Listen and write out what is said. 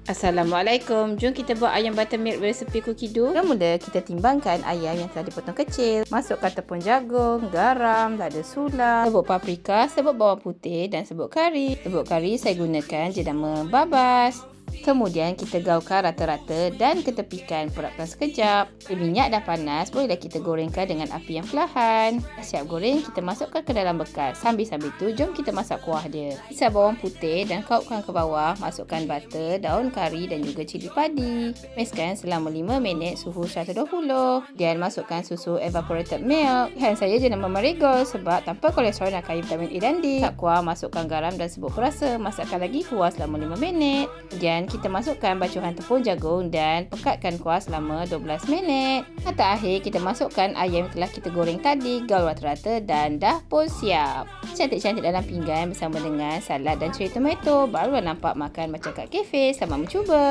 Assalamualaikum. Jom kita buat ayam buttermilk resepi Cookido. Yang mula kita timbangkan ayam yang telah dipotong kecil. Masukkan tepung jagung, garam, lada sula, serbuk paprika, serbuk bawang putih dan serbuk kari. Serbuk kari saya gunakan jenama babas. Kemudian kita gaulkan rata-rata dan ketepikan perapkan sekejap. Minyak dah panas, bolehlah kita gorengkan dengan api yang perlahan. Siap goreng, kita masukkan ke dalam bekal. Sambil-sambil tu, jom kita masak kuah dia. Isap bawang putih dan kautkan ke bawah. Masukkan butter, daun kari dan juga cili padi. Meskan selama 5 minit suhu 120. Dan masukkan susu evaporated milk. Pilihan saya jenama Marigold sebab tanpa kolesterol dan kaya vitamin A dan D. Masak kuah, masukkan garam dan serbuk perasa. Masakkan lagi kuah selama 5 minit. Kemudian kita masukkan bacuhan tepung jagung dan pekatkan kuah selama 12 minit. Kata akhir kita masukkan ayam yang telah kita goreng tadi, gaul rata-rata dan dah pun siap. Cantik-cantik dalam pinggan bersama dengan salad dan ceri tomato. Barulah nampak makan macam kat kafe. Selamat mencuba.